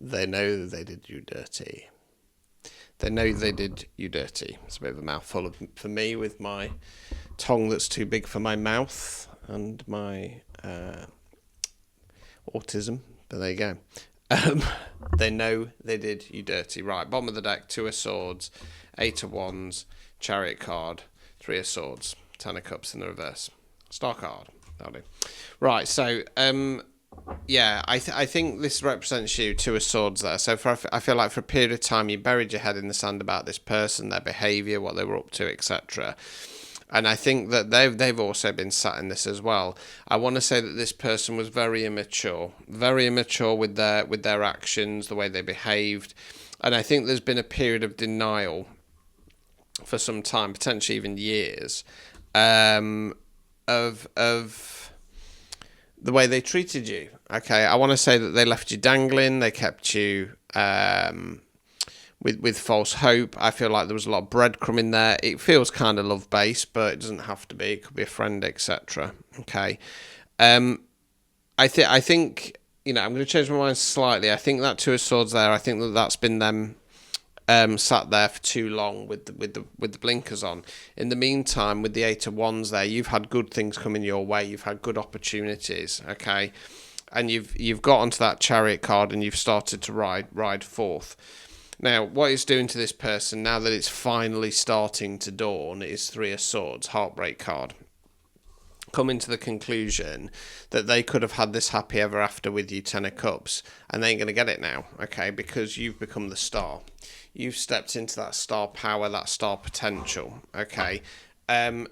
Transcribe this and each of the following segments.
They know they did you dirty. They know they did you dirty. It's a bit of a mouthful for me with my tongue that's too big for my mouth and my autism. But there you go. Um, they know they did you dirty. Right, bottom of the deck, two of swords, eight of wands, chariot card, three of swords, ten of cups in the reverse. Star card. That'll do. Right, so yeah, I think this represents you, two of swords there. So I feel like for a period of time you buried your head in the sand about this person, their behaviour, what they were up to, etc. And I think that they've also been sat in this as well. I want to say that this person was very immature with their actions, the way they behaved, and I think there's been a period of denial for some time, potentially even years, of the way they treated you. Okay, I want to say that they left you dangling, they kept you with false hope. I feel like there was a lot of breadcrumb in there. It feels kind of love based, but it doesn't have to be. It could be a friend, etc. Okay, I think I'm going to change my mind slightly. I think that two of swords there. I think that's been them sat there for too long with the blinkers on. In the meantime, with the eight of wands there, you've had good things coming your way. You've had good opportunities. Okay, and you've got onto that chariot card and you've started to ride forth. Now, what it's doing to this person, now that it's finally starting to dawn, is three of swords, heartbreak card. Coming to the conclusion that they could have had this happy ever after with you, ten of cups, and they ain't going to get it now, okay, because you've become the star. You've stepped into that star power, that star potential, okay. I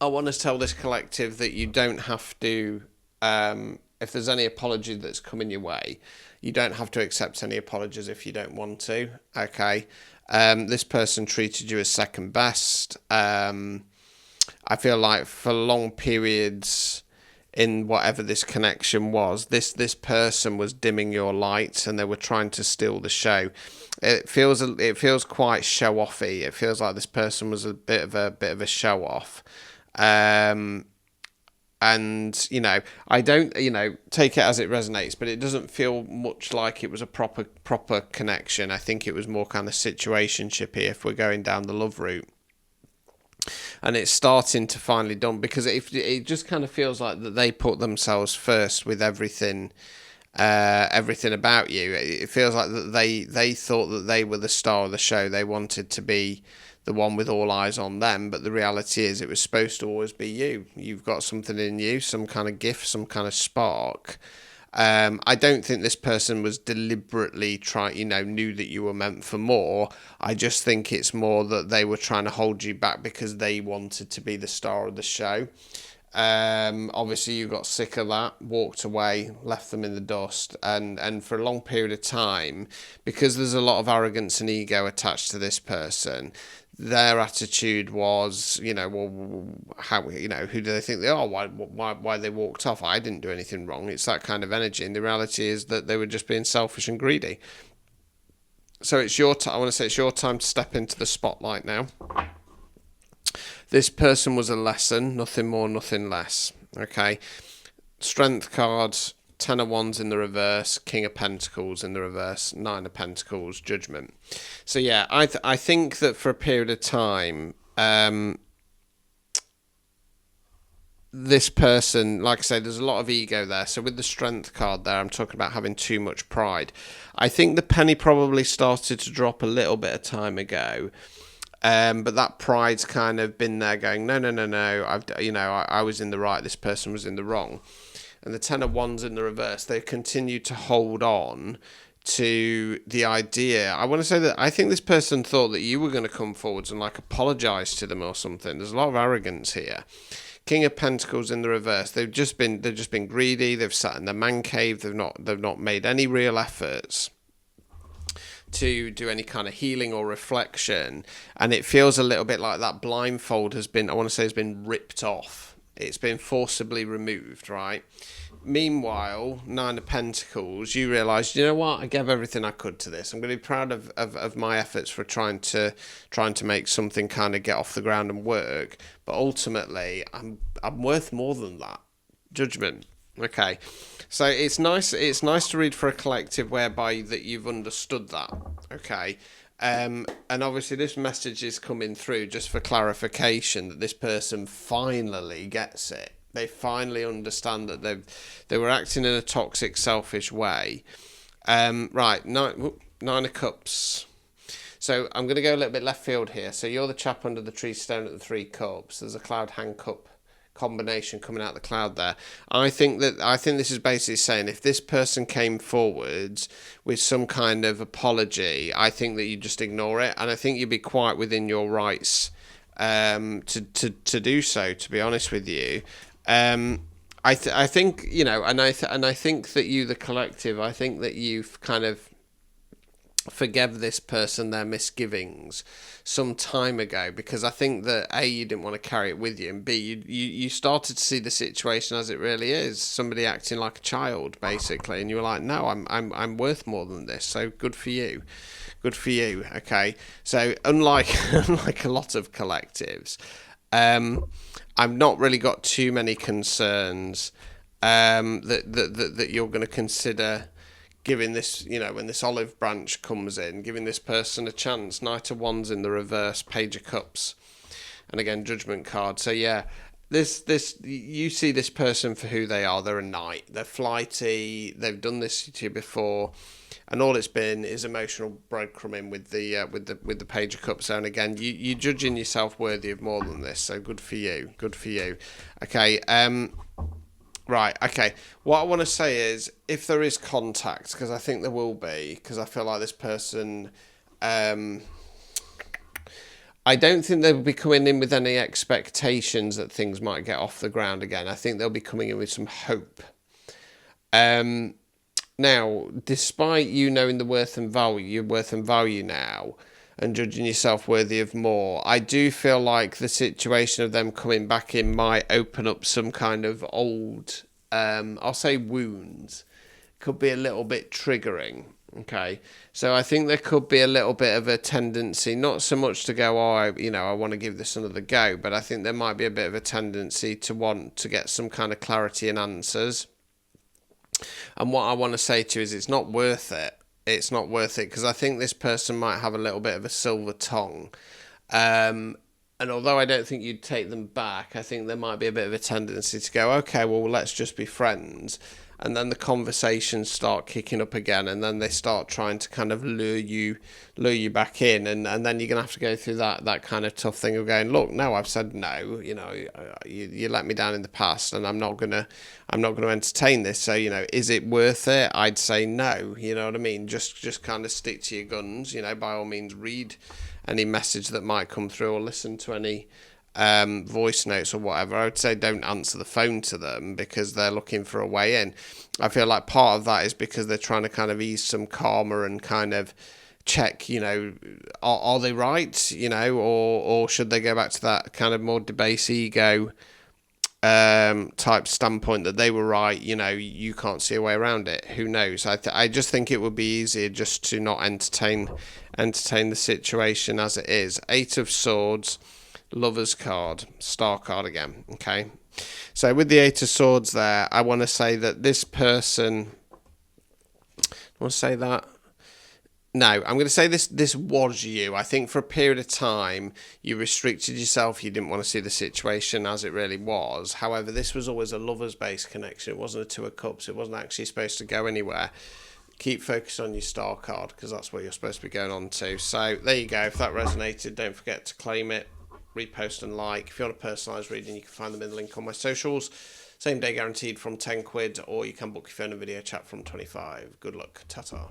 want to tell this collective that you don't have to, if there's any apology that's coming your way, you don't have to accept any apologies if you don't want to, okay. This person treated you as second best. I feel like for long periods in whatever this connection was, this person was dimming your lights and they were trying to steal the show. It feels quite show offy. It feels like this person was a bit of a show off. And I don't take it as it resonates, but it doesn't feel much like it was a proper connection. I think it was more kind of situationshipy if we're going down the love route. And it's starting to finally dawn because it just kind of feels like that they put themselves first with everything about you. It feels like that they thought that they were the star of the show. They wanted to be the one with all eyes on them, but the reality is it was supposed to always be you. You've got something in you, some kind of gift, some kind of spark. I don't think this person was deliberately knew that you were meant for more. I just think it's more that they were trying to hold you back because they wanted to be the star of the show. Obviously you got sick of that, walked away, left them in the dust, and for a long period of time, because there's a lot of arrogance and ego attached to this person, their attitude was, how, who do they think they are? Why they walked off? I didn't do anything wrong. It's that kind of energy. And the reality is that they were just being selfish and greedy. So it's your time. I want to say it's your time to step into the spotlight now. This person was a lesson, nothing more, nothing less. Okay. Strength cards, Ten of Wands in the reverse, King of Pentacles in the reverse, Nine of Pentacles, Judgment. So yeah, I think that for a period of time, this person, like I say, there's a lot of ego there. So with the Strength card there, I'm talking about having too much pride. I think the penny probably started to drop a little bit of time ago. But that pride's kind of been there going, no. I was in the right, this person was in the wrong. And the Ten of Wands in the reverse, they continue to hold on to the idea. I want to say that I think this person thought that you were going to come forwards and apologise to them or something. There's a lot of arrogance here. King of Pentacles in the reverse. They've just been greedy. They've sat in their man cave. They've not made any real efforts to do any kind of healing or reflection, and it feels a little bit like that blindfold has been ripped off. It's been forcibly removed, right? Meanwhile, Nine of Pentacles, you realise, you know what? I gave everything I could to this. I'm going to be proud of my efforts for trying to make something kind of get off the ground and work. But ultimately, I'm worth more than that. Judgment. Okay, so it's nice. It's nice to read for a collective whereby that you've understood that. Okay, and obviously this message is coming through just for clarification that this person finally gets it. They finally understand that they were acting in a toxic, selfish way. Right, nine of cups. So I'm going to go a little bit left field here. So you're the chap under the tree stone at the three cups. There's a cloud hand cup combination coming out of the cloud there. I think this is basically saying if this person came forwards with some kind of apology, I think that you just ignore it, and I think you'd be quite within your rights to do so. To be honest with you, I think and I think that you, the collective, I think that you've kind of forgave this person their misgivings some time ago, because I think that A, you didn't want to carry it with you, and B, you started to see the situation as it really is, somebody acting like a child basically, and you were like, no, I'm worth more than this, so good for you. Okay, so unlike a lot of collectives, I've not really got too many concerns that you're going to consider giving this, when this olive branch comes in, giving this person a chance. Knight of Wands in the reverse, Page of Cups, and again Judgment card. So yeah, this you see this person for who they are. They're a knight. They're flighty. They've done this to you before, and all it's been is emotional breadcrumbing with the Page of Cups. And again, you're judging yourself worthy of more than this. So good for you. Good for you. Okay. Right, okay. What I want to say is, if there is contact, because I think there will be, because I feel like this person, I don't think they'll be coming in with any expectations that things might get off the ground again. I think they'll be coming in with some hope. Now, despite you knowing the worth and value, your worth and value now, and judging yourself worthy of more, I do feel like the situation of them coming back in might open up some kind of old, I'll say wounds, could be a little bit triggering. Okay, so I think there could be a little bit of a tendency, not so much to go, I want to give this another go, but I think there might be a bit of a tendency to want to get some kind of clarity and answers. And what I want to say to you is, it's not worth it. It's not worth it, because I think this person might have a little bit of a silver tongue. And although I don't think you'd take them back, I think there might be a bit of a tendency to go, okay, well, let's just be friends. And then the conversations start kicking up again, and then they start trying to kind of lure you back in, and then you're gonna have to go through that kind of tough thing of going, look, no, I've said no, you let me down in the past, and I'm not gonna entertain this. So is it worth it? I'd say no. You know what I mean? Just kind of stick to your guns. By all means, read any message that might come through, or listen to any voice notes or whatever. I would say don't answer the phone to them, because they're looking for a way in. I feel like part of that is because they're trying to kind of ease some karma and kind of check, are they right, or should they go back to that kind of more debase ego type standpoint that they were right, you can't see a way around it. Who knows? I just think it would be easier just to not entertain the situation as it is. Eight of Swords, Lover's card, Star card again. Okay, so with the Eight of Swords there, I want to say that this person, no, I'm going to say this was you. I think for a period of time you restricted yourself. You didn't want to see the situation as it really was. However, this was always a lovers based connection. It wasn't a Two of Cups. It wasn't actually supposed to go anywhere. Keep focused on your Star card, because that's what you're supposed to be going on to. So there you go. If that resonated, don't forget to claim it, repost and like. If you want a personalised reading, you can find them in the link on my socials. Same day guaranteed from £10, or you can book your phone and video chat from 25. Good luck. Ta-ta.